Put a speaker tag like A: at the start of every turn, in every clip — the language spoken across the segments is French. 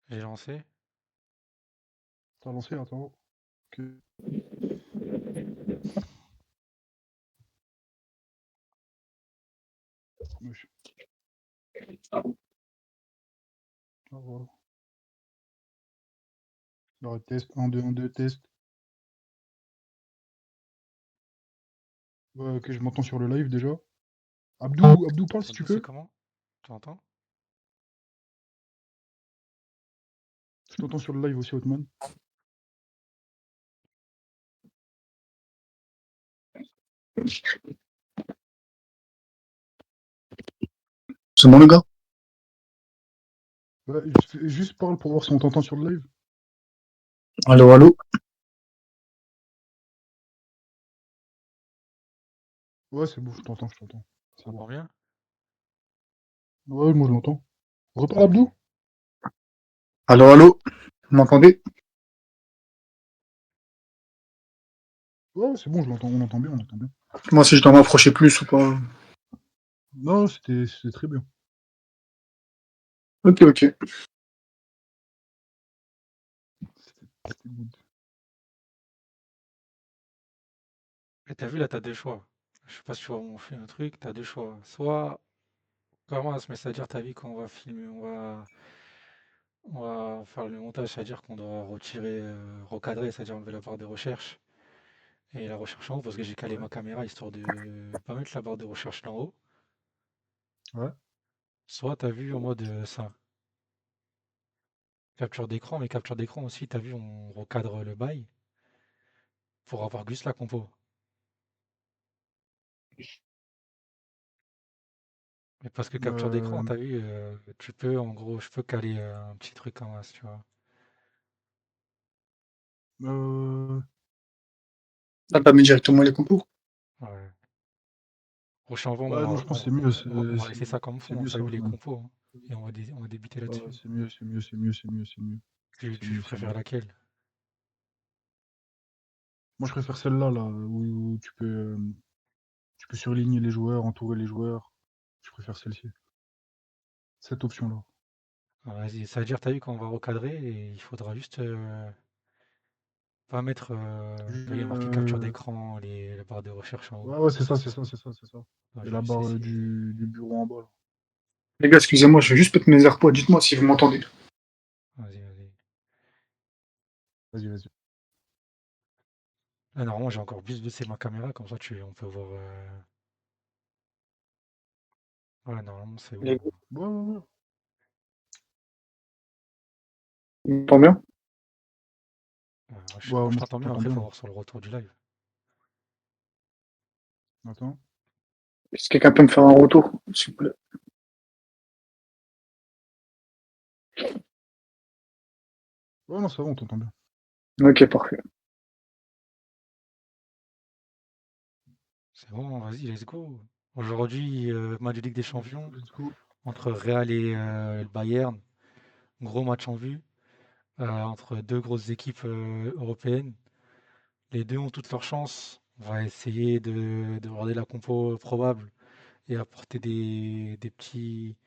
A: J'ai lancé.
B: T'as lancé, attends. Ok. Wesh. Ah, voilà. Alors, test, 1, 2, 1, 2, test. Ouais, ok, je m'entends sur le live déjà. Abdou, parle si tu
A: Abdou, c'est
B: peux.
A: comment? Tu entends?
B: Je t'entends sur le live aussi, Otman.
C: C'est bon, les gars?
B: Ouais, juste parle pour voir si on t'entend sur le live.
C: Allô, allô?
B: Ouais, c'est bon, je t'entends, je t'entends.
A: Tu
B: C'est bon.
A: m'entends bien?
B: Ouais, moi je l'entends. Reparle,
A: Vas-y.
B: Abdou.
C: Allô, allô? Vous m'entendez?
B: Ouais, c'est bon, je l'entends, on entend bien, on entend bien.
C: Moi, si je dois m'approcher plus ou pas.
B: Non, c'était très bien.
C: Ok, ok.
B: C'était good.
A: Et t'as vu, là, t'as deux choix. Je sais pas si tu vois mon film, un truc, t'as deux choix. Soit, commence, mais c'est-à-dire, t'as vu qu'on va filmer, on va faire le montage, c'est-à-dire qu'on doit retirer, recadrer, c'est-à-dire enlever la barre de recherche et la recherche en haut, parce que j'ai calé
B: Ouais,
A: ma caméra histoire de pas mettre la barre de recherche là en haut.
B: ouais.
A: Soit t'as vu en mode ça, capture d'écran, mais capture d'écran aussi, t'as vu, on recadre le bail pour avoir juste la compo. Mais parce que capture d'écran,
B: Euh,
A: t'as vu, tu peux, en gros, je peux caler un petit truc en masse, tu vois.
B: euh,
C: Là, t'as mis directement les compos.
A: Ouais. Prochain vent,
B: ouais, non, je pense que c'est mieux,
A: on va laisser ça comme
B: c'est
A: fond, hein,
B: mieux
A: t'as
B: ça,
A: vu les
B: Otman.
A: compos, hein, et on va débiter
B: Ouais,
A: là-dessus.
B: c'est mieux, c'est mieux, c'est mieux, c'est mieux, c'est mieux.
A: Tu,
B: C'est
A: tu
B: mieux, c'est
A: préfères
B: mieux.
A: laquelle?
B: Moi, je préfère celle-là, là, où tu peux surligner les joueurs, entourer les joueurs. Je préfère celle-ci. Cette option-là.
A: Ah, vas-y, ça veut dire, t'as vu qu'on va recadrer et il faudra juste pas mettre, t'as vu, il y a marqué capture
B: Euh,
A: d'écran, la barre de recherche en haut.
B: Ouais, ouais, c'est ça, c'est ça, c'est ça, c'est ça.
A: Ouais,
B: Et
A: je vais
B: la
A: juste
B: barre
A: essayer de...
B: du bureau en bas, là.
C: Les gars, excusez-moi, je vais juste mettre mes AirPods. Dites-moi si vous m'entendez.
A: Vas-y, vas-y.
B: Vas-y, vas-y.
A: Là, normalement, j'ai encore plus baissé ma caméra, comme ça, on peut voir... Ouais, normalement, c'est
C: Les
A: bon.
C: gars,
B: Ouais, ouais, ouais.
C: vous m'entendez bien?
A: Moi,
B: Ouais,
A: je
B: moi,
A: t'entends
B: je
A: bien,
B: t'entends
A: après, il faut
B: bien.
A: voir sur le retour du live.
B: Attends.
C: Est-ce que quelqu'un peut me faire un retour, s'il vous plaît?
B: Ouais, non, ça va, on t'entend bien.
C: Ok, parfait.
A: C'est bon, vas-y, let's go. Aujourd'hui, match de Ligue des
B: Let's go,
A: Champions
B: let's go.
A: entre Real et le Bayern. Gros match en vue entre deux grosses équipes européennes. Les deux ont toutes leurs chances. On va essayer de regarder la compo probable et apporter des petits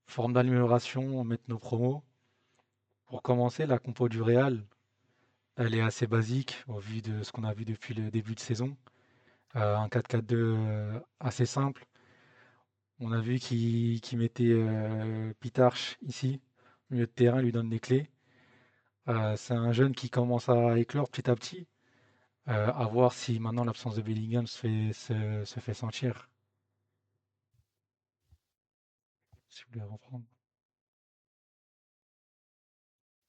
A: formes d'amélioration, mettre nos promos. Pour commencer, la compo du Real, elle est assez basique au vu de ce qu'on a vu depuis le début de saison. Un 4-4-2 assez simple. On a vu qu'il mettait Pitarch ici, au milieu de terrain, il lui donne les clés. C'est un jeune qui commence à éclore petit à petit. À voir si maintenant l'absence de Bellingham se fait sentir. Si vous voulez reprendre.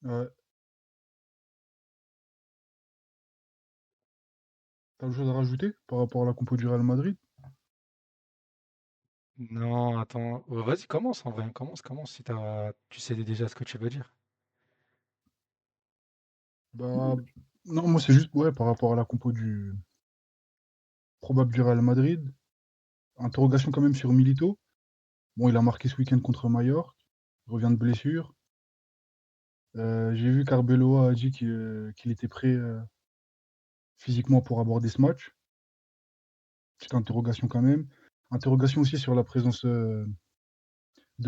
B: Ouais. T'as quelque chose à rajouter par rapport à la compo du Real Madrid?
A: Non, attends. Vas-y, commence en vrai. Commence si tu sais déjà ce que tu veux dire.
B: Bah, non, moi, c'est juste, ouais, par rapport à la compo probable du Real Madrid. Interrogation quand même sur Milito. Bon, il a marqué ce week-end contre Mallorca. Il revient de blessure. J'ai vu qu'Arbeloa a dit qu'il était prêt physiquement pour aborder ce match. Petite interrogation quand même. Interrogation aussi sur la présence de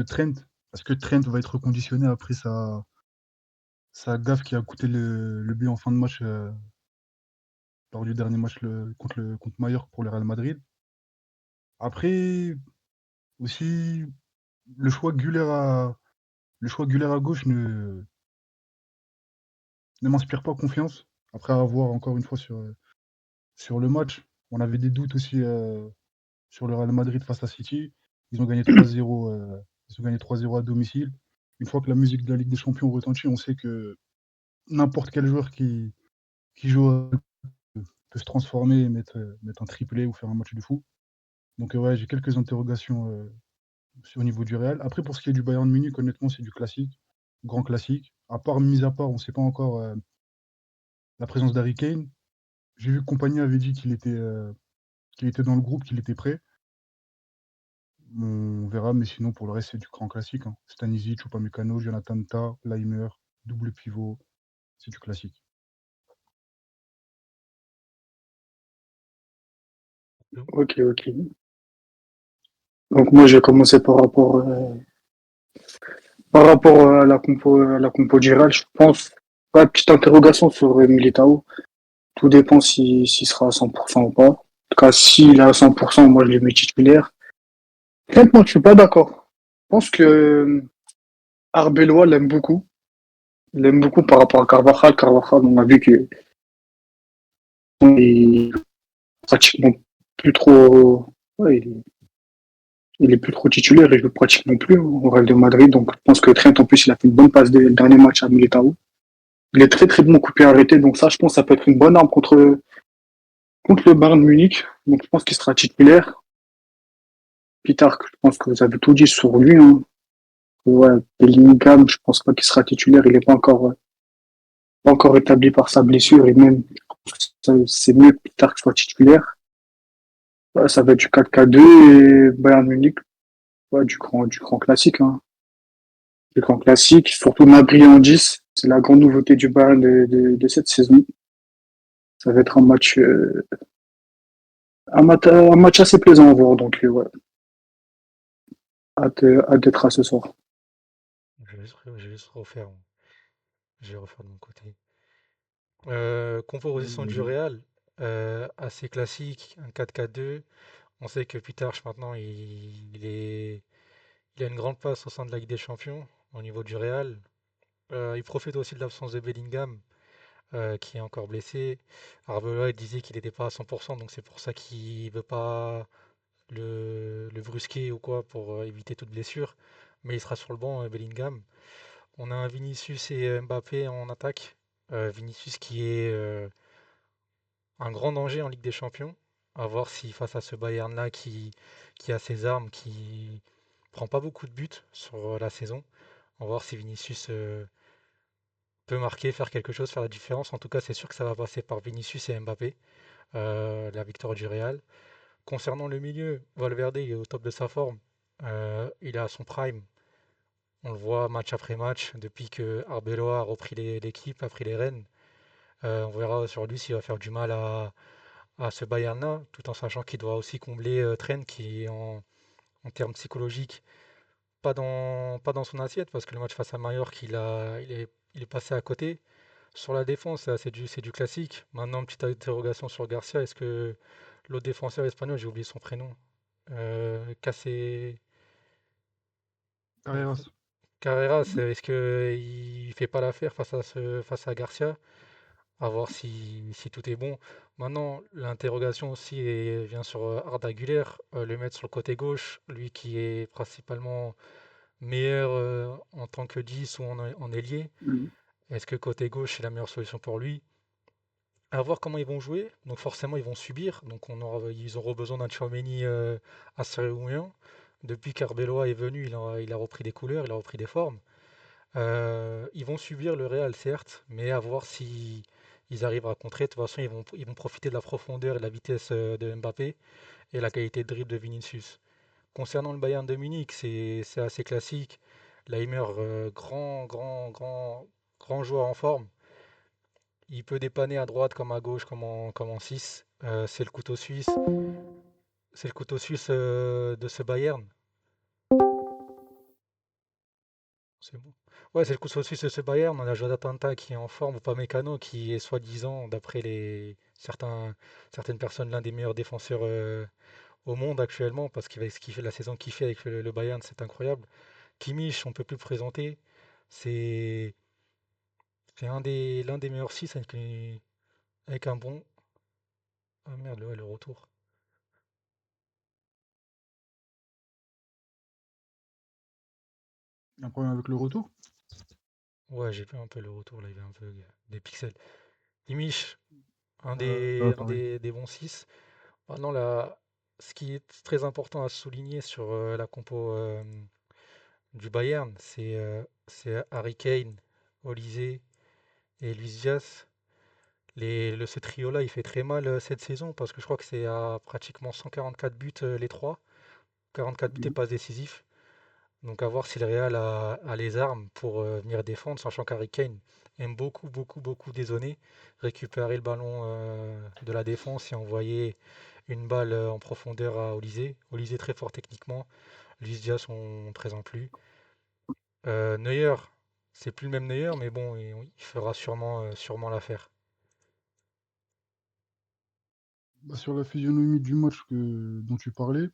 B: Trent. Est-ce que Trent va être reconditionné après C'est la gaffe qui a coûté le but en fin de match lors du dernier match contre Mallorca pour le Real Madrid. Après, aussi, le choix Güler à, le choix Güler à gauche ne m'inspire pas confiance. Après avoir encore une fois sur le match, on avait des doutes aussi sur le Real Madrid face à City. Ils ont gagné 3-0 ils ont gagné 3-0 à domicile. Une fois que la musique de la Ligue des Champions retentit, on sait que n'importe quel joueur qui joue peut se transformer et mettre un triplé ou faire un match de fou. Donc ouais, j'ai quelques interrogations au niveau du Real. Après, pour ce qui est du Bayern Munich, honnêtement, c'est du classique, grand classique. Mis à part, on ne sait pas encore la présence d'Harry Kane. J'ai vu que Compagnie avait dit qu'il était dans le groupe, qu'il était prêt. On verra, mais sinon, pour le reste, c'est du grand classique, hein. Stanisic, Upamecano, Jonathan Tah, Laimer, double pivot, c'est du classique.
C: Ok, ok. Donc moi, je vais commencer par rapport à la compo du Real. Je pense, pas petite interrogation sur Militao. Tout dépend s'il sera à 100% ou pas. En tout cas, s'il est à 100%, moi, je le mets titulaire. Honnêtement, je suis pas d'accord. Je pense que Arbeloa l'aime beaucoup. Il l'aime beaucoup par rapport à Carvajal. Carvajal, on a vu qu'il est pratiquement plus trop, ouais, il est plus trop titulaire. Il joue pratiquement plus au Real de Madrid. Donc, je pense que Trent, en plus, il a fait une bonne passe dès le dernier match à Militao. Il est très très bon coupé arrêté. Donc ça, je pense que ça peut être une bonne arme contre le Bayern Munich. Donc, je pense qu'il sera titulaire. Peter, je pense que vous avez tout dit sur lui, hein. Ouais, Bellingham, je pense pas qu'il sera titulaire. Il n'est pas encore établi par sa blessure. Et même, c'est mieux que Peter soit titulaire. Ouais, ça va être du 4-4-2 et Bayern Munich, ouais, du grand classique, hein. Du grand classique, surtout Gnabry en 10. C'est la grande nouveauté du Bayern de cette saison. Ça va être un match assez plaisant à voir. Donc, ouais, hâte d'être à ce soir.
A: Je vais juste refaire. Je vais refaire de mon côté. Composition
B: Vas-y,
A: du
B: vas-y.
A: Real, assez classique, un 4-4-2. On sait que Pitarch maintenant, il a une grande place au sein de la Ligue des Champions au niveau du Real. Il profite aussi de l'absence de Bellingham, qui est encore blessé. Arbeloa il disait qu'il n'était pas à 100%, donc c'est pour ça qu'il ne veut pas le brusquer ou quoi pour éviter toute blessure. Mais il sera sur le banc, Bellingham. On a un Vinicius et Mbappé en attaque. Vinicius qui est un grand danger en Ligue des Champions. À voir si face à ce Bayern-là qui a ses armes, qui prend pas beaucoup de buts sur la saison. On va voir si Vinicius peut marquer, faire quelque chose, faire la différence. En tout cas, c'est sûr que ça va passer par Vinicius et Mbappé, la victoire du Real. Concernant le milieu, Valverde il est au top de sa forme. Il est à son prime. On le voit match après match depuis que Arbeloa a repris l'équipe, a pris les rênes. On verra sur lui s'il va faire du mal à ce Bayern-là, tout en sachant qu'il doit aussi combler Trent qui est en termes psychologiques pas dans son assiette parce que le match face à Mallorca il est passé à côté. Sur la défense, c'est du classique. Maintenant, petite interrogation sur Garcia. Est-ce que l'autre défenseur espagnol, j'ai oublié son prénom, Cassé,
B: Carreras.
A: Carreras, est-ce qu'il fait pas l'affaire face à Garcia? À voir si tout est bon. Maintenant, l'interrogation aussi vient sur Arda Güler, le mettre sur le côté gauche, lui qui est principalement meilleur en tant que 10 ou en ailier. Est-ce que côté gauche, c'est la meilleure solution pour lui? À voir comment ils vont jouer. Donc forcément, ils vont subir. Donc ils auront besoin d'un Tchouaméni assez régulier. Depuis qu'Arbeloa est venu, il a repris des couleurs, il a repris des formes. Ils vont subir le Real, certes, mais à voir si ils arrivent à contrer. De toute façon, ils vont profiter de la profondeur et de la vitesse de Mbappé et la qualité de dribble de Vinicius. Concernant le Bayern de Munich, c'est assez classique. Laimer, grand joueur en forme. Il peut dépanner à droite comme à gauche, comme en 6. C'est le couteau suisse. C'est le couteau suisse de ce Bayern. c'est bon. Ouais, c'est le coup suisse de ce Bayern. On a Jonathan Tah qui est en forme, Upamecano qui est soi-disant, d'après certaines personnes, l'un des meilleurs défenseurs au monde actuellement parce qu'il va ce qu'il fait la saison qu'il fait avec le Bayern, c'est incroyable. Kimmich, on peut plus le présenter. C'est c'est l'un des meilleurs 6 avec un bon. Ah merde, ouais, le retour.
B: Un problème avec le retour?
A: Ouais, j'ai vu un peu le retour là, il y avait un peu des pixels. Kimmich, un
B: Pareil.
A: des bons 6. Maintenant, là, ce qui est très important à souligner sur la compo du Bayern, c'est Harry Kane, Olise et Luis Diaz. Ce trio-là, il fait très mal cette saison parce que je crois que c'est à pratiquement 144 buts les trois. 44 buts et
B: Mhm.
A: passes décisifs. Donc à voir si le Real a les armes pour venir défendre, sachant qu'Harry Kane aime beaucoup, beaucoup, beaucoup dézonner, récupérer le ballon de la défense et envoyer une balle en profondeur à Olise. Olise très fort techniquement. Luis Diaz, on ne présente plus. Neuer, c'est plus le même Neuer, mais bon, il fera sûrement l'affaire.
B: Bah, sur la physionomie du match dont tu parlais,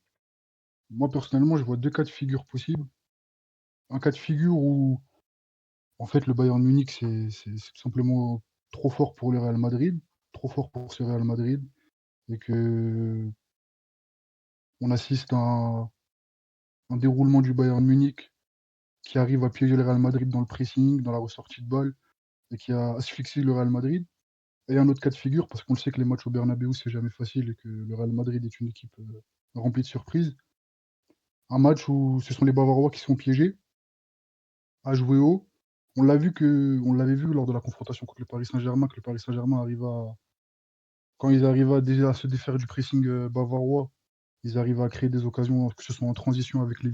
B: moi personnellement, je vois deux cas de figure possibles. Un cas de figure où, en fait, le Bayern Munich, c'est tout simplement trop fort pour le Real Madrid, trop fort pour ce Real Madrid, et que on assiste à un déroulement du Bayern Munich qui arrive à piéger le Real Madrid dans le pressing, dans la ressortie de balle, et qui a asphyxié le Real Madrid. Et un autre cas de figure, parce qu'on le sait que les matchs au Bernabeu, c'est jamais facile et que le Real Madrid est une équipe remplie de surprises. Un match où ce sont les Bavarois qui sont piégés, à jouer haut. On l'avait vu lors de la confrontation contre le Paris Saint-Germain, que le Paris Saint-Germain quand ils arrivent déjà à se défaire du pressing bavarois, ils arrivent à créer des occasions, que ce soit en transition avec la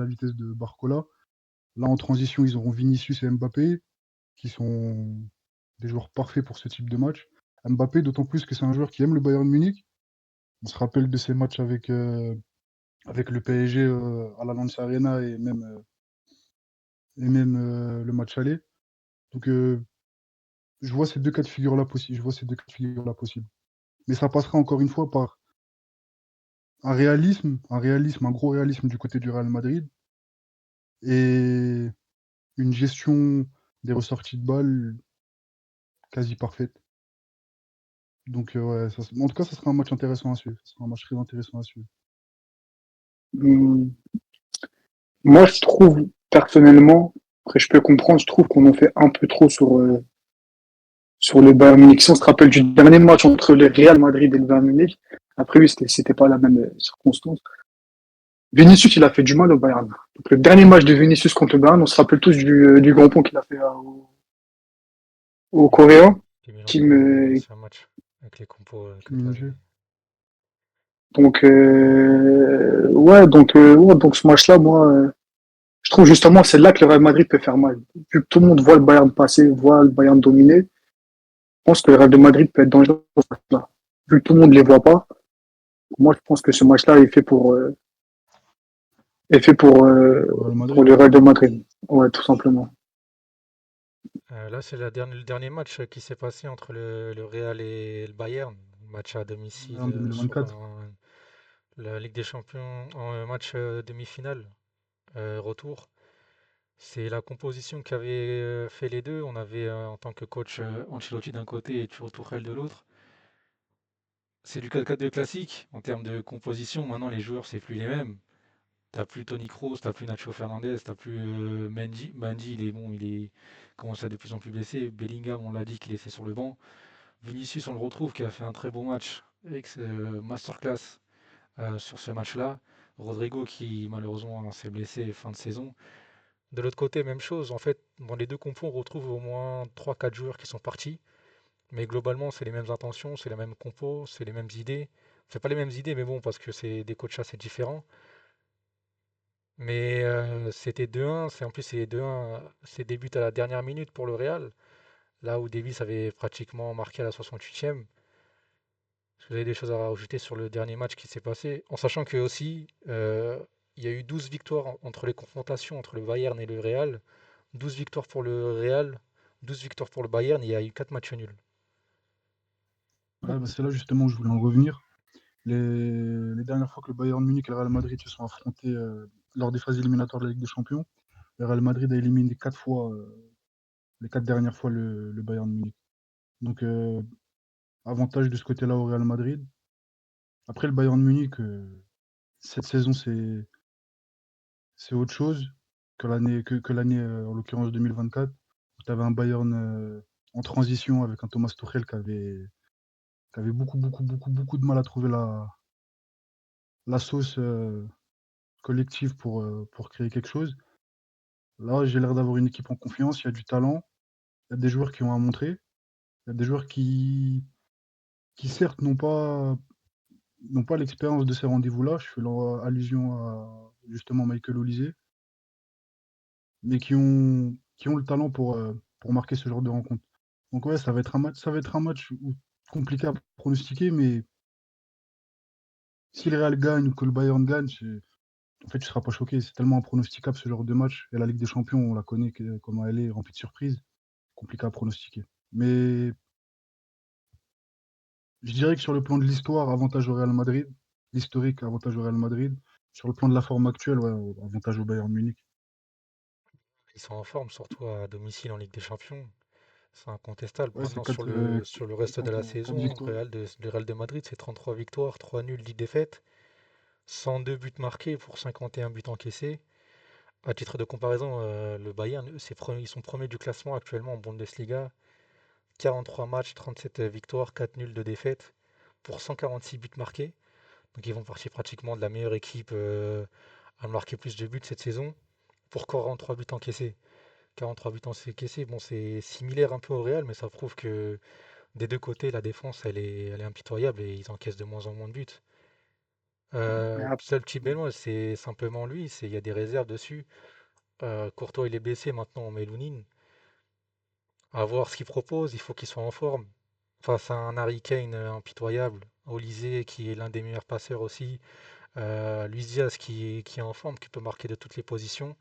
B: vitesse de Barcola. Là, en transition, ils auront Vinicius et Mbappé, qui sont des joueurs parfaits pour ce type de match. Mbappé, d'autant plus que c'est un joueur qui aime le Bayern Munich. On se rappelle de ses matchs avec le PSG à la Lance Arena et même le match aller. Donc, je vois ces deux cas de figure-là possibles. Je vois ces deux cas de figure-là possibles. Mais ça passera encore une fois par un gros réalisme du côté du Real Madrid et une gestion des ressorties de balles quasi parfaite. Donc, ouais, en tout cas, ça sera un match intéressant à suivre. Ça sera un match très intéressant à suivre.
C: Hum, Moi, je trouve, personnellement, après je peux comprendre, je trouve qu'on en fait un peu trop sur le Bayern Munich. Si on se rappelle du dernier match entre le Real Madrid et le Bayern Munich, après oui, c'était pas la même circonstance. Vinicius, il a fait du mal au Bayern. Donc, le dernier match de Vinicius contre le Bayern, on se rappelle tous du grand pont qu'il a fait aux
A: Ouais,
C: Coréens,
A: j'ai
C: qui
A: mélangé
C: me,
A: l'ancien match avec les compos que
B: Qui
A: tu as
B: mélangeait.
A: donnés.
C: donc, ouais, donc ce match-là, moi, je trouve justement c'est là que le Real Madrid peut faire mal. Vu que tout le monde voit le Bayern passer, voit le Bayern dominer, je pense que le Real de Madrid peut être dangereux dans ce match-là. Vu que tout le monde ne les voit pas, moi je pense que ce match-là est fait
B: Au Real
C: pour
B: Madrid.
C: le Real de Madrid. Ouais, tout simplement.
A: Là, c'est le dernier match qui s'est passé entre le Real et le Bayern. Match à domicile
B: En
A: sur
B: 2024.
A: la Ligue des Champions en match demi-finale retour. C'est la composition qui avait fait les deux. On avait en tant que coach Ancelotti d'un côté et Tuchel de l'autre. C'est du 4-4-2 classique en termes de composition. Maintenant, les joueurs, c'est plus les mêmes. T'as plus Toni Kroos, t'as plus Nacho Fernandez, t'as plus Mendy. Mendy, il est bon, commence à être de plus en plus blessé. Bellingham, on l'a dit qu'il était sur le banc. Vinicius, on le retrouve, qui a fait un très beau match avec ce masterclass sur ce match-là. Rodrigo, qui malheureusement s'est blessé fin de saison. De l'autre côté, même chose. En fait, dans les deux compos, on retrouve au moins 3-4 joueurs qui sont partis. Mais globalement, c'est les mêmes intentions, c'est la même compo, c'est les mêmes idées. C'est pas les mêmes idées, mais bon, parce que c'est des coachs assez différents. Mais c'était 2-1. En plus, c'est 2-1. C'est des buts à la dernière minute pour le Real. Là où Davis avait pratiquement marqué à la 68e. Est-ce que vous avez des choses à rajouter sur le dernier match qui s'est passé? En sachant que aussi, il y a eu 12 victoires entre les confrontations entre le Bayern et le Real. 12 victoires pour le Real, 12 victoires pour le Bayern, et il y a eu 4 matchs nuls.
B: Ouais, bah, c'est là justement où je voulais en revenir. Les dernières fois que le Bayern Munich et le Real Madrid se sont affrontés lors des phases éliminatoires de la Ligue des Champions, le Real Madrid a éliminé 4 fois, les 4 dernières fois, le Bayern Munich. Donc, avantage de ce côté-là au Real Madrid. Après, le Bayern Munich, cette saison, c'est autre chose que l'année, en l'occurrence 2024. Tu avais un Bayern en transition avec un Thomas Tuchel qui avait beaucoup, beaucoup, beaucoup, beaucoup de mal à trouver la sauce collective pour créer quelque chose. Là, j'ai l'air d'avoir une équipe en confiance, il y a du talent, il y a des joueurs qui ont à montrer, il y a des joueurs qui certes, n'ont pas l'expérience de ces rendez-vous-là. Je fais allusion à justement Michael Olise, mais qui ont le talent pour marquer ce genre de rencontre. Donc ouais, ça va être un match compliqué à pronostiquer, mais si le Real gagne ou que le Bayern gagne, en fait, tu ne seras pas choqué. C'est tellement impronosticable ce genre de match. Et la Ligue des Champions, on la connaît comment elle est, remplie de surprises. Compliqué à pronostiquer. Mais je dirais que sur le plan de l'histoire, avantage au Real Madrid. L'historique, avantage au Real Madrid. Sur le plan de la forme actuelle, ouais, avantage au Bayern Munich.
A: Ils sont en forme, surtout à domicile en Ligue des Champions. C'est incontestable.
B: Ouais, c'est
A: Maintenant,
B: 4,
A: sur le reste de la
B: quatre
A: saison,
B: victoires.
A: Le Real de Madrid, c'est 33 victoires, 3 nuls, 10 défaites, 102 buts marqués pour 51 buts encaissés. À titre de comparaison, le Bayern, ils sont premiers du classement actuellement en Bundesliga. 43 matchs, 37 victoires, 4 nuls de défaites pour 146 buts marqués. Donc ils vont partir pratiquement de la meilleure équipe à marquer plus de buts cette saison pour 43 buts encaissés. 43 buts encaissés, bon, c'est similaire un peu au Real, mais ça prouve que des deux côtés, la défense, elle est impitoyable et ils encaissent de moins en moins de buts.
C: Mais après,
A: Seul petit bémol, c'est simplement lui, il y a des réserves dessus. Courtois, il est blessé, maintenant on met Lounine. À voir ce qu'il propose, il faut qu'il soit en forme. Face à un Harry Kane impitoyable, Olysée qui est l'un des meilleurs passeurs aussi, Luis Diaz qui est en forme, qui peut marquer de toutes les positions.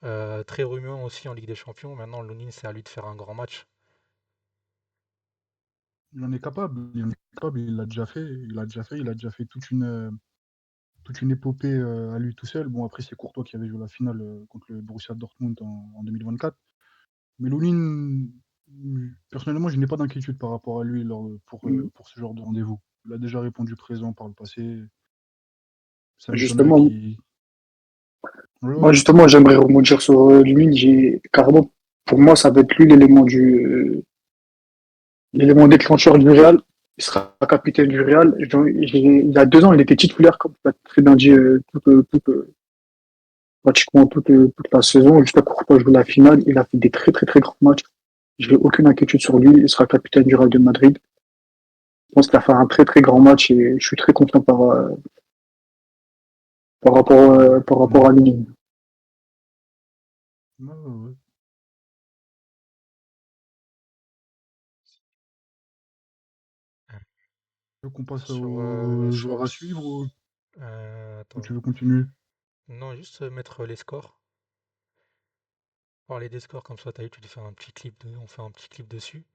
A: Très remuant aussi en Ligue des Champions. Maintenant, Lounine, c'est à lui de faire un grand match.
B: Il en est capable. Il en est capable. Il l'a déjà fait. Il a déjà fait toute une épopée à lui tout seul. Bon, après, c'est Courtois qui avait joué la finale contre le Borussia Dortmund en 2024. Mais Lounine, personnellement, je n'ai pas d'inquiétude par rapport à lui pour ce genre de rendez-vous. Il a déjà répondu présent par le passé. Ça m'étonnerait
C: justement,
B: qu'il. Ouais,
C: moi,
B: ouais.
C: justement, j'aimerais rebondir sur lui. J'ai carrément, pour moi, ça va être lui l'élément déclencheur du Real. Il sera capitaine du Real. Il y a 2 ans, il était titulaire, comme tu as très bien dit, pratiquement toute la saison. Jusqu'à Courtois jouer la finale. Il a fait des très, très, très grands matchs. Je n'ai aucune inquiétude sur lui. Il sera capitaine du Real de Madrid. Je pense qu'il a fait un très, très grand match et je suis très confiant par rapport
B: Ouais,
C: à lui.
B: ouais, ouais.
A: Euh,
B: Tu veux qu'on passe
A: Sur,
B: aux joueurs
A: sur,
B: à suivre ou
A: attends.
B: tu veux continuer?
A: Non, juste mettre les scores. Parler des scores comme ça, t'as vu, tu te fais un petit clip on fait un petit clip dessus.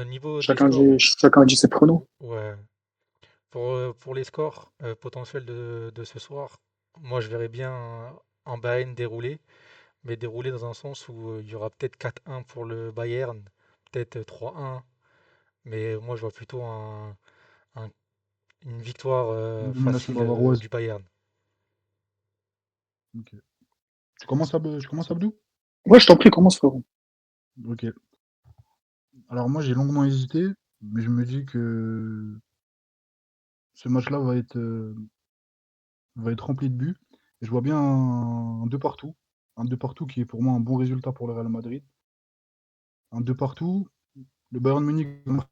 A: Niveau des scores,
C: Chacun dit ses pronos.
A: ouais. Pour les scores potentiels de ce soir, moi je verrais bien un Bayern déroulé, mais déroulé dans un sens où il y aura peut-être 4-1 pour le Bayern, peut-être 3-1, mais moi je vois plutôt un- une victoire
B: Une domination
A: facile
B: bavaroise.
A: du Bayern.
B: Ok. Tu commences, Abdou?
C: Ouais, je t'en prie, commence, frérot.
B: Ok. Alors moi, j'ai longuement hésité, mais je me dis que ce match-là va être rempli de buts. Et je vois bien un 2 partout. Un 2 partout qui est pour moi un bon résultat pour le Real Madrid. Un 2 partout. Le Bayern Munich va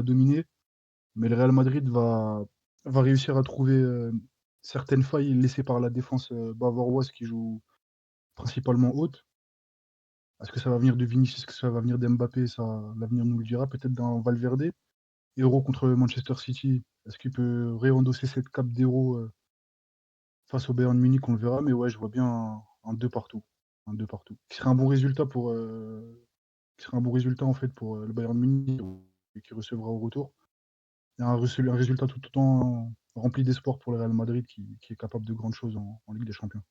B: dominer, mais le Real Madrid va réussir à trouver certaines failles laissées par la défense bavaroise qui joue principalement haute. Est-ce que ça va venir de Vinicius? Est-ce que ça va venir d'Mbappé? Ça, l'avenir nous le dira. Peut-être d'un Valverde. Héros contre Manchester City. Est-ce qu'il peut réendosser cette cape d'héros face au Bayern Munich? On le verra. Mais ouais, je vois bien un un 2 partout. Un 2 partout. Qui serait un bon résultat qui serait un bon résultat en fait pour le Bayern Munich et qui recevra au retour. Et un résultat tout autant rempli d'espoir pour le Real Madrid qui est capable de grandes choses en Ligue des Champions.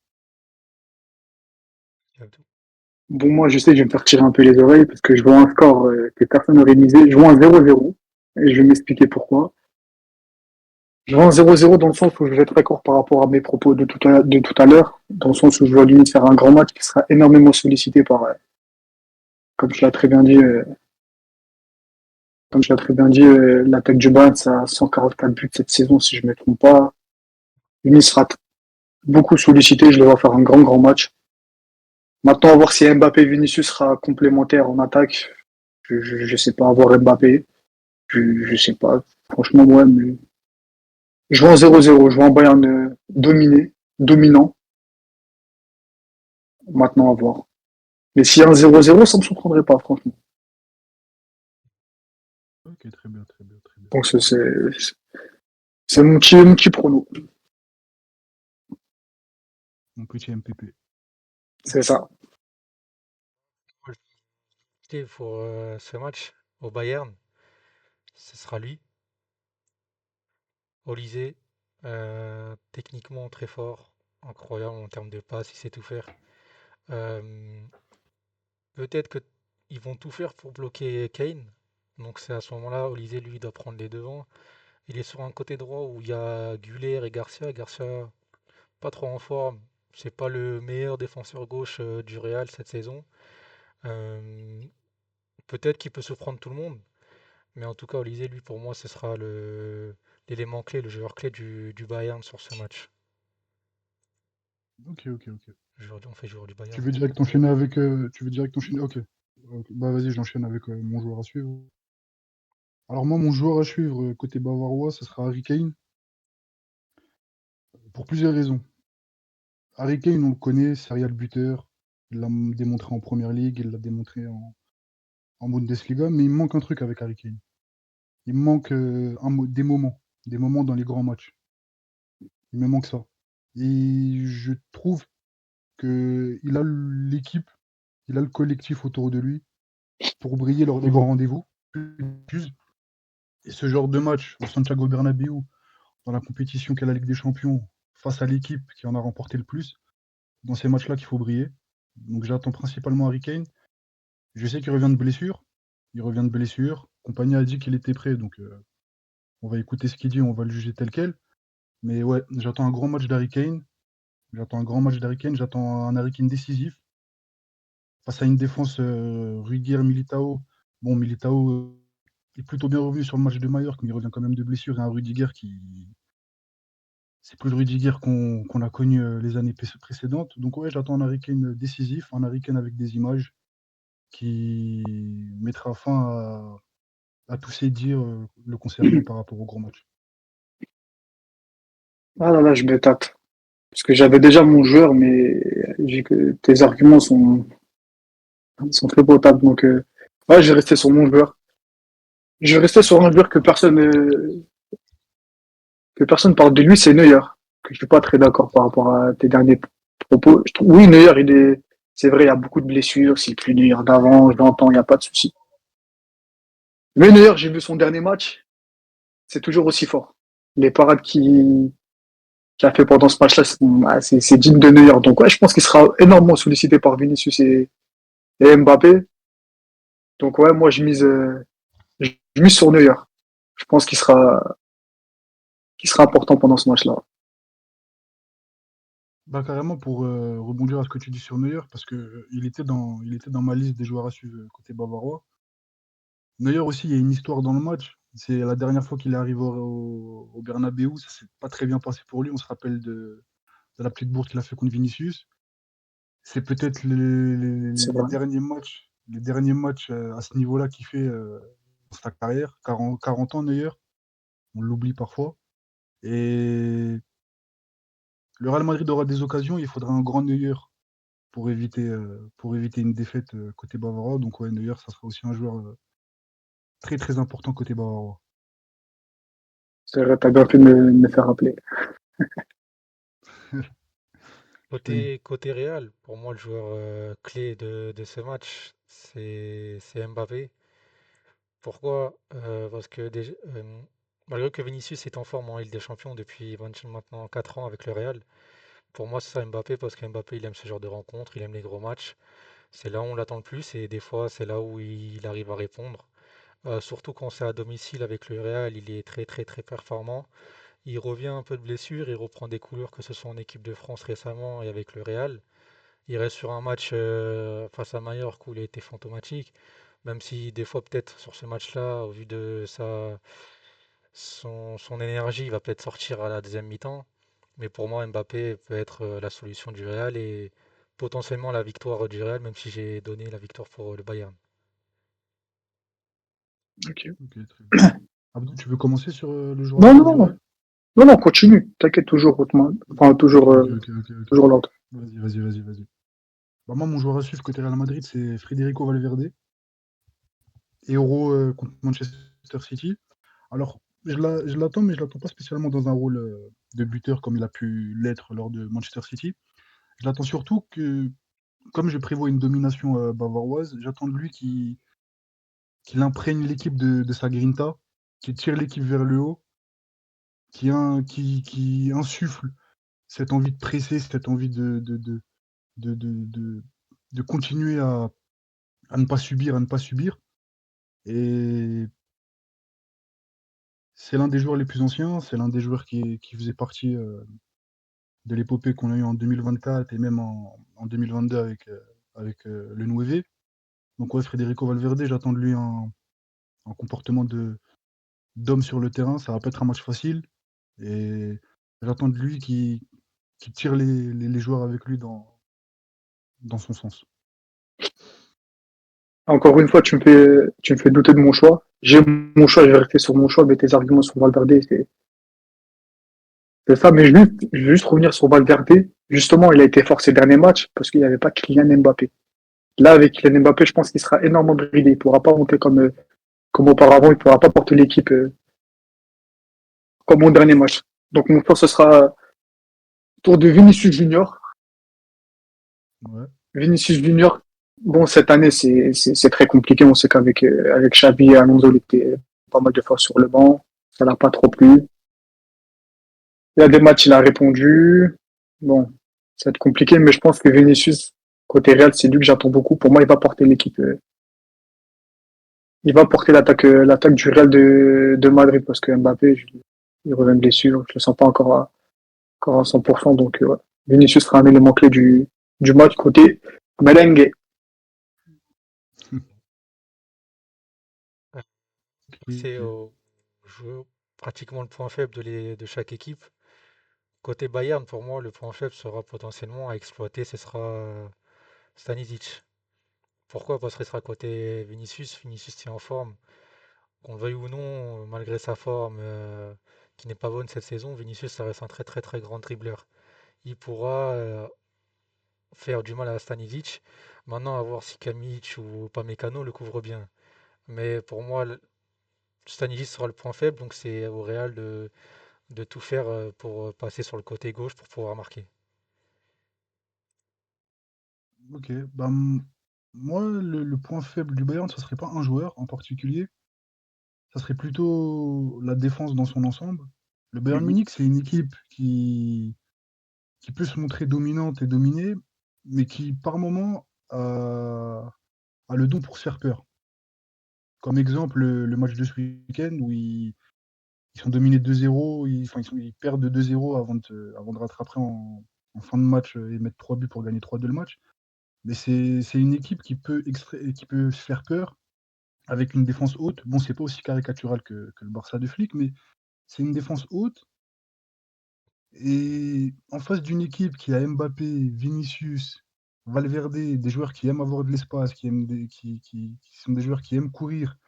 C: Bon, moi, je sais que je vais me faire tirer un peu les oreilles parce que je vois un score que personne n'aurait misé. Je vois un 0-0 et je vais m'expliquer pourquoi. Je vois un 0-0 dans le sens où je vais être d'accord par rapport à mes propos de tout à l'heure, dans le sens où je vois limite faire un grand match qui sera énormément sollicité par, comme je l'ai très bien dit, l'attaque du Bayern, ça a 144 buts cette saison, si je ne me trompe pas. Lui sera beaucoup sollicité, je le vois faire un grand match. Maintenant, à voir si Mbappé et Vinicius sera complémentaire en attaque. Je sais pas, avoir Mbappé. Je sais pas. Franchement, ouais, mais je vois un 0-0, je vois un Bayern dominant. Maintenant, à voir. Mais s'il y a un 0-0, ça me surprendrait pas, franchement.
B: Ok, très bien, très bien, très bien.
C: Donc, c'est mon petit prono.
B: Mon petit MPP.
C: C'est ça.
A: Pour ce match au Bayern, ce sera lui, Olysée, techniquement très fort, incroyable en termes de passes, il sait tout faire. Euh, Peut-être que ils vont tout faire pour bloquer Kane. Donc c'est à ce moment-là, Olysée lui doit prendre les devants. Il est sur un côté droit où il y a Güler et Garcia. Garcia pas trop en forme. C'est pas le meilleur défenseur gauche du Real cette saison. Euh, Peut-être qu'il peut surprendre tout le monde. Mais en tout cas, Olysée, lui, pour moi, ce sera l'élément clé, le joueur clé du Bayern sur ce match.
B: Ok, ok, ok.
A: On fait joueur du
B: Tu
A: Bayern.
B: veux direct enchaîner avec. Tu veux direct enchaîner. Ok. Ok. Bah vas-y, j'enchaîne avec mon joueur à suivre. Alors moi, mon joueur à suivre côté bavarois, ce sera Harry Kane, pour plusieurs raisons. Harry Kane, on le connaît, serial buteur. Il l'a démontré en Première Ligue, il l'a démontré en Bundesliga, mais il me manque un truc avec Harry Kane. Il me manque des moments dans les grands matchs. Il me manque ça. Et je trouve qu'il a l'équipe, il a le collectif autour de lui pour briller lors des grands rendez-vous. Et ce genre de match au Santiago Bernabéu, dans la compétition qu'est la Ligue des Champions, face à l'équipe qui en a remporté le plus, dans ces matchs-là qu'il faut briller. Donc j'attends principalement Harry Kane. Je sais qu'il revient de blessure. Il revient de blessure. Compagnie a dit qu'il était prêt, donc on va écouter ce qu'il dit, on va le juger tel quel. Mais ouais, j'attends un grand match d'Harry Kane. J'attends un grand match d'Harry Kane. J'attends un Harry Kane décisif face à une défense Rudiger, Militao. Bon, Militao est plutôt bien revenu sur le match de Mallorca, mais il revient quand même de blessure. Et un Rudiger qui. C'est plus le Rudiger qu'on a connu les années précédentes. Donc ouais, j'attends un Harry Kane décisif, un Harry Kane avec des images qui mettra fin à tous ces dires le concernant par rapport au gros match.
C: Ah là là, je me tâte. Parce que j'avais déjà mon joueur, mais vu que tes arguments sont très potables. Donc, ouais, je vais rester sur mon joueur. Je vais rester sur un joueur que personne parle de lui, c'est Neuer. Que je suis pas très d'accord par rapport à tes derniers propos. Oui, Neuer, c'est vrai, il y a beaucoup de blessures. C'est le plus Neuer d'avant, je l'entends, il n'y a pas de souci. Mais Neuer, j'ai vu son dernier match, c'est toujours aussi fort. Les parades qu'il a fait pendant ce match-là, c'est digne de Neuer. Donc, ouais, je pense qu'il sera énormément sollicité par Vinicius et Mbappé. Donc, ouais, moi, je mise sur Neuer. Je pense qu'il sera important pendant ce match-là.
B: Bah, carrément, pour rebondir à ce que tu dis sur Neuer, parce que il était dans ma liste des joueurs à suivre côté bavarois. Neuer aussi, il y a une histoire dans le match. C'est la dernière fois qu'il est arrivé au Bernabéu, ça s'est pas très bien passé pour lui. On se rappelle de la petite bourde qu'il a fait contre Vinicius. C'est peut-être
C: C'est vrai.
B: les derniers matchs à ce niveau-là qu'il fait dans sa carrière. 40 ans Neuer, on l'oublie parfois. Et le Real Madrid aura des occasions, il faudra un grand Neuer pour éviter une défaite côté bavarois. Donc ouais, Neuer, ça sera aussi un joueur très très important côté bavarois.
C: C'est vrai, t'as bien fait de me faire rappeler.
B: Oui.
A: Côté Real, pour moi, le joueur clé de ce match, c'est Mbappé. Pourquoi? Parce que malgré que Vinicius est en forme en Ligue des Champions depuis maintenant 4 ans avec le Real, pour moi, c'est ça Mbappé parce que Mbappé, il aime ce genre de rencontres, il aime les gros matchs. C'est là où on l'attend le plus et des fois, c'est là où il arrive à répondre. Surtout quand c'est à domicile avec le Real, il est très très très performant. Il revient un peu de blessure, il reprend des couleurs que ce soit en équipe de France récemment et avec le Real. Il reste sur un match face à Mallorca où il a été fantomatique, même si des fois peut-être sur ce match-là, au vu de son énergie, il va peut-être sortir à la deuxième mi-temps. Mais pour moi, Mbappé peut être la solution du Real et potentiellement la victoire du Real, même si j'ai donné la victoire pour le Bayern.
C: Ok.
B: Ok, très bien. Abdou, tu veux commencer sur le joueur
C: Non,
B: clé
C: non,
B: du
C: non,
B: Real?
C: non, non, continue. T'inquiète toujours, Othman. Enfin,
B: Ok,
C: toujours,
B: ok, ok, ok, ok.
C: toujours l'ordre.
B: Vas-y. Bah, moi, mon joueur à suivre côté Real Madrid, c'est Federico Valverde, héros contre Manchester City. Alors, je l'attends, mais je l'attends pas spécialement dans un rôle de buteur comme il a pu l'être lors de Manchester City. Je l'attends surtout que, comme je prévois une domination bavaroise, j'attends de lui qu'il imprègne l'équipe de sa grinta, qu'il tire l'équipe vers le haut, qui insuffle cette envie de presser, cette envie de, de, de- de continuer à ne pas subir, à ne pas subir. Et c'est l'un des joueurs les plus anciens, c'est l'un des joueurs qui faisait partie de l'épopée qu'on a eue en 2024 et même en 2022 avec le Nueve. Donc ouais, Federico Valverde, j'attends de lui un comportement d'homme sur le terrain. Ça va pas être un match facile. Et j'attends de lui qui tire les joueurs avec lui dans son sens.
C: Encore une fois, tu me fais douter de mon choix. J'ai mon choix, je vais rester sur mon choix, mais tes arguments sur Valverde, c'est ça. Mais je vais juste revenir sur Valverde. Justement, il a été fort ces derniers matchs parce qu'il n'y avait pas Kylian Mbappé. Là, avec Kylian Mbappé, je pense qu'il sera énormément bridé. Il ne pourra pas monter comme auparavant. Il ne pourra pas porter l'équipe comme au dernier match. Donc, mon choix, ce sera tour de Vinicius Junior.
B: Ouais.
C: Vinicius Junior, bon, cette année, c'est très compliqué. On sait qu'avec avec Xavi et Alonso, il était pas mal de fois sur le banc. Ça l'a pas trop plu. Il y a des matchs, il a répondu. Bon, ça va être compliqué, mais je pense que Vinicius, côté Real, c'est lui que j'attends beaucoup. Pour moi, il va porter l'équipe. Il va porter l'attaque du Real de Madrid parce que Mbappé, il revient de blessure. Je le sens pas encore à 100%. Donc, ouais. Vinicius sera un élément clé du match côté merengue.
A: Euh, C'est
B: Ok.
A: pratiquement le point faible de chaque équipe. Côté Bayern, pour moi, le point faible sera potentiellement à exploiter, ce sera Stanisic. Pourquoi? Parce qu'il sera côté Vinicius. Vinicius est en forme. Qu'on le veuille ou non, malgré sa forme qui n'est pas bonne cette saison, Vinicius, ça reste un très très très grand dribbleur. Il pourra faire du mal à Stanisic. Maintenant, à voir si Kamic ou Pamecano le couvre bien. Mais pour moi, Stanisic sera le point faible, donc c'est au Real de tout faire pour passer sur le côté gauche pour pouvoir marquer.
B: Ok. Bah, moi, le point faible du Bayern, ce serait pas un joueur en particulier. Ça serait plutôt la défense dans son ensemble. Le Bayern
C: Mhm.
B: Munich, c'est une équipe qui peut se montrer dominante et dominée, mais qui, par moments, a le don pour se faire peur. Comme exemple, le match de ce week-end où ils sont dominés 2-0, enfin, ils perdent de 2-0 avant de rattraper en fin de match et mettre 3 buts pour gagner 3-2 le match. Mais c'est une équipe qui peut se faire peur avec une défense haute. Bon, c'est pas aussi caricatural que le Barça de Flick, mais c'est une défense haute. Et en face d'une équipe qui a Mbappé, Vinicius, Valverde, des joueurs qui aiment avoir de l'espace, qui sont des joueurs qui aiment courir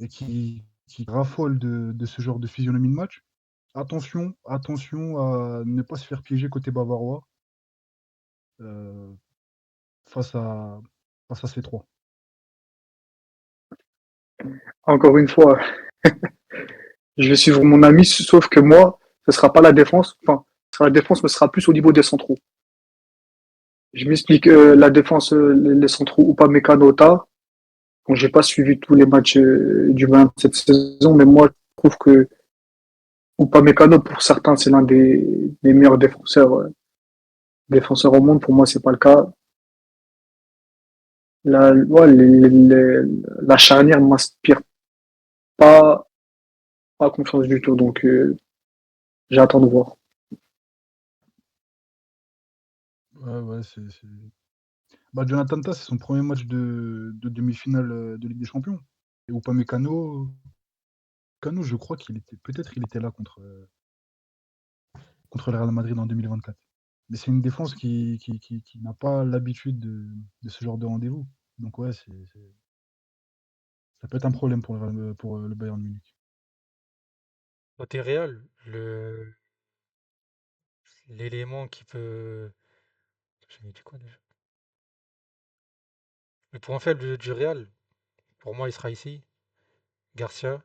B: et qui raffolent de ce genre de physionomie de match, attention à ne pas se faire piéger côté bavarois euh, face à, face à ces trois.
C: Encore une fois, je vais suivre mon ami, sauf que moi, ce sera pas la défense. Enfin, ce sera la défense, mais ce sera plus au niveau des centraux. Je m'explique, la défense, les centraux Upamecano, Tah. Bon, j'ai pas suivi tous les matchs du Bayern cette saison, mais moi, je trouve que Upamecano, pour certains, c'est l'un des meilleurs défenseurs au monde. Pour moi, c'est pas le cas. Ouais, la charnière m'inspire pas, pas confiance du tout, donc j'attends de voir.
B: Ouais, Bah, Jonathan Tah, c'est son premier match de demi-finale de Ligue des Champions. Et Upamecano, je crois peut-être il était là contre le Real Madrid en 2024. Mais c'est une défense qui n'a pas l'habitude de ce genre de rendez-vous. Donc ouais, ça peut être un problème pour le Bayern Munich.
A: Côté Real, l'élément qui peut. J'avais dit quoi déjà? Le point faible du Real, pour moi, il sera ici. Garcia.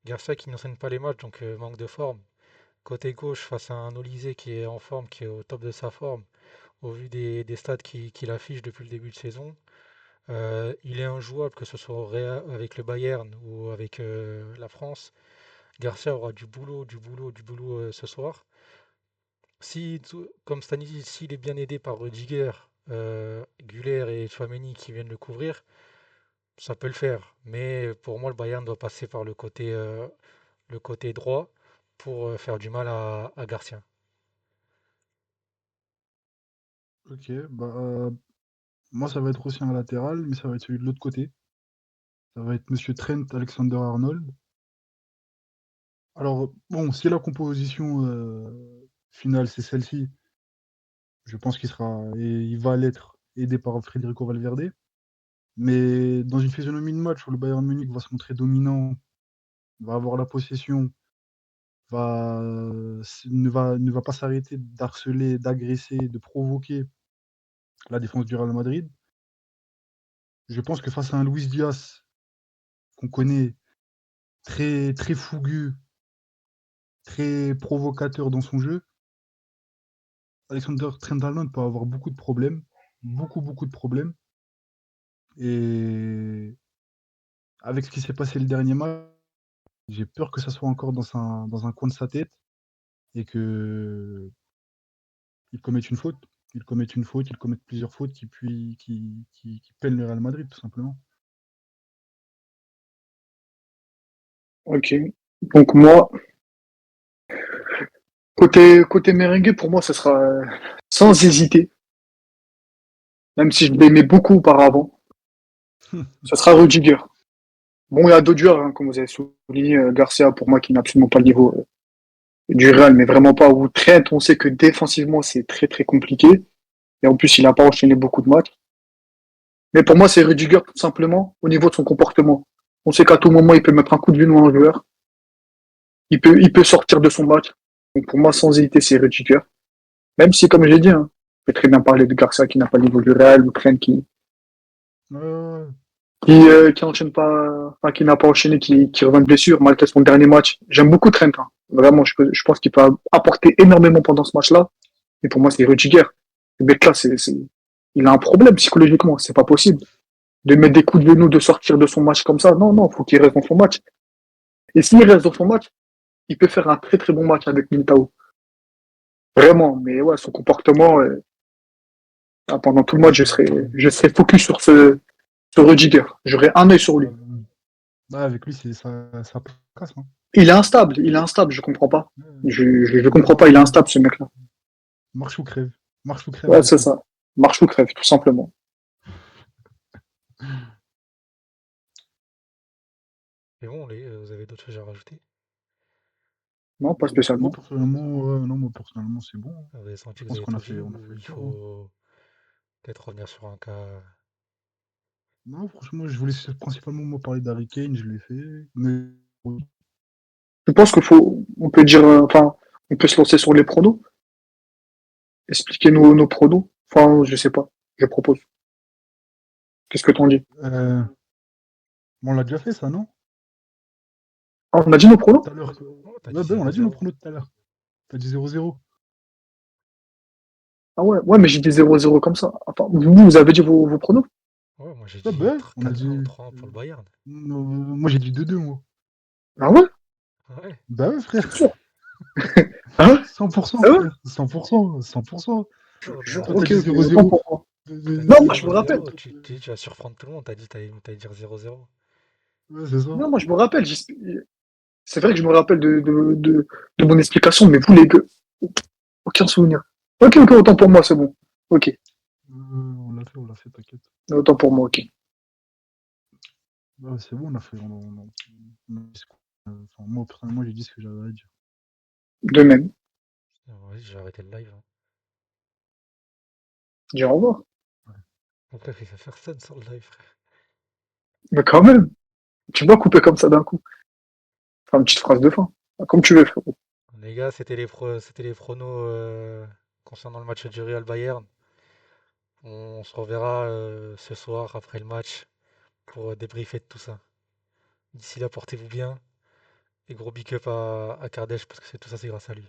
A: Garcia qui n'enchaîne pas les matchs, donc manque de forme. Côté gauche, face à un Olysée qui est en forme, qui est au top de sa forme, au vu des stats qu'il affiche depuis le début de saison. Il est injouable, que ce soit avec le Bayern ou avec la France. Garcia aura du boulot, du boulot, du boulot ce soir. Si, comme Stanislas, s'il est bien aidé par Rudiger, Güler et Tchouaméni qui viennent le couvrir, ça peut le faire. Mais pour moi, le Bayern doit passer par le côté droit pour faire du mal à Garcia.
B: Ok, bah moi ça va être aussi un latéral, mais ça va être celui de l'autre côté. Ça va être Monsieur Trent Alexander-Arnold. Alors bon, si la composition finale c'est celle-ci, je pense qu'il sera et il va l'être aidé par Federico Valverde. Mais dans une physionomie de match où le Bayern Munich va se montrer dominant, va avoir la possession, ne va pas s'arrêter d'harceler, d'agresser, de provoquer la défense du Real Madrid. Je pense que face à un Luis Diaz qu'on connaît très, très fougueux, très provocateur dans son jeu, Alexander Trent-Arnold peut avoir beaucoup de problèmes, beaucoup de problèmes. Et avec ce qui s'est passé le dernier match, j'ai peur que ça soit encore dans un coin de sa tête et que il commette une faute. Il commette plusieurs fautes qui peinent le Real Madrid, tout simplement.
C: Ok. Donc moi, côté merengue, pour moi, ce sera sans hésiter, même si je l'aimais beaucoup auparavant, ce sera Rudiger. Bon, il y a d'autres joueurs, hein, comme vous avez souligné, Garcia, pour moi, qui n'a absolument pas le niveau du Real, mais vraiment pas. Ou Trent, on sait que défensivement, c'est très très compliqué. Et en plus, il n'a pas enchaîné beaucoup de matchs. Mais pour moi, c'est Rudiger, tout simplement, au niveau de son comportement. On sait qu'à tout moment, il peut mettre un coup de genou à un joueur. Il peut sortir de son match. Donc pour moi, sans hésiter, c'est Rudiger. Même si, comme j'ai dit, hein, on peut très bien parler de Garcia qui n'a pas le niveau du Real, ou Trent
B: Ouais,
C: qui enchaîne pas, enfin, qui n'a pas enchaîné, qui revient de blessure malgré son dernier match. J'aime beaucoup Trent. Hein. Vraiment, je pense qu'il peut apporter énormément pendant ce match-là. Et pour moi, c'est Rudiger. Le mec là, il a un problème psychologiquement. C'est pas possible de mettre des coups de genou, de sortir de son match comme ça. Non, non, faut qu'il reste dans son match. Et s'il reste dans son match, il peut faire un très très bon match avec Militao. Vraiment. Mais ouais, son comportement, pendant tout le match, je serai focus sur Rudiger. J'aurai un œil sur lui.
B: bah, avec lui, ça casse. Hein.
C: Il est instable, je comprends pas.
B: Ouais,
C: Je comprends pas, il est instable ce mec-là.
B: marche ou crève. Marche ou crève
C: Ouais,
B: avec
C: c'est
B: lui.
C: ça. Marche ou crève, tout simplement.
A: Mais bon, vous avez d'autres choses à rajouter?
C: Non, pas spécialement.
B: Moi, personnellement, c'est bon. Hein.
A: Vous avez
B: Je
A: senti que vous
B: pense
A: avez
B: qu'on a
A: tout
B: fait,
A: dit
B: on a
A: ou
B: fait le
A: il
B: tour. Hein.
A: faut peut-être revenir sur un cas?
B: Non, franchement, je voulais principalement moi parler d'Harry Kane, je l'ai fait. Mais oui.
C: Je pense on peut dire, enfin, on peut se lancer sur les pronos. Expliquer nos pronos. Enfin, je sais pas. Je propose. Qu'est-ce que t'en dis?
B: Euh, bon, on l'a déjà fait ça, non?
C: Ah, on a dit nos pronos?
B: Tout à l'heure.
A: Oh, t'as dit
B: Ouais, ben, on a dit nos
A: 0-0.
B: pronos tout à l'heure. T'as dit 0-0.
C: Ah ouais, ouais, mais j'ai dit 0-0 comme ça. Attends, vous avez dit vos pronos?
A: Ouais, moi j'ai
B: Ah
A: dit
B: bah, on a
A: 4-1 ou
B: dit.
A: 3-1 pour le Bayern.
B: Moi, j'ai dit 2-2, moi.
C: Ah ouais?
A: Ouais.
B: Bah ouais,
C: C'est
B: frère.
C: sûr? Hein?
B: 100%,
C: C'est vrai?
B: frère. 100%. 100%.
C: Je te jure,
B: Toi, t'as
C: ok,
B: dit
C: ok, autant
B: 0-0.
C: pour moi.
A: T'as
C: Non,
A: dit
C: moi je me rappelle.
A: 0-0, tu vas surprendre tout le monde, t'as dit t'allais dire 0-0.
B: Ouais, c'est ça.
C: Non, moi je me rappelle. C'est vrai que je me rappelle de mon explication, mais vous les gars, aucun souvenir. Ok, ok, autant pour moi, c'est bon. Ok,
B: On l'a fait, t'inquiète.
C: autant pour moi, ok.
B: Ouais, c'est bon, on a fait. Enfin, moi, personnellement, j'ai dit ce que j'avais à dire.
C: De même.
A: Vas-y, j'ai arrêté le live, hein.
C: Dis au revoir.
A: Après, il fait personne sur le live, frère.
C: Mais quand même, tu m'as coupé comme ça d'un coup. Enfin, une petite phrase de fin. Comme tu veux, frérot.
A: Les gars, c'était les pronos concernant le match du Real Bayern. On se reverra ce soir après le match pour débriefer de tout ça. D'ici là, portez-vous bien et gros big up à Kardec parce que tout ça, c'est grâce à lui.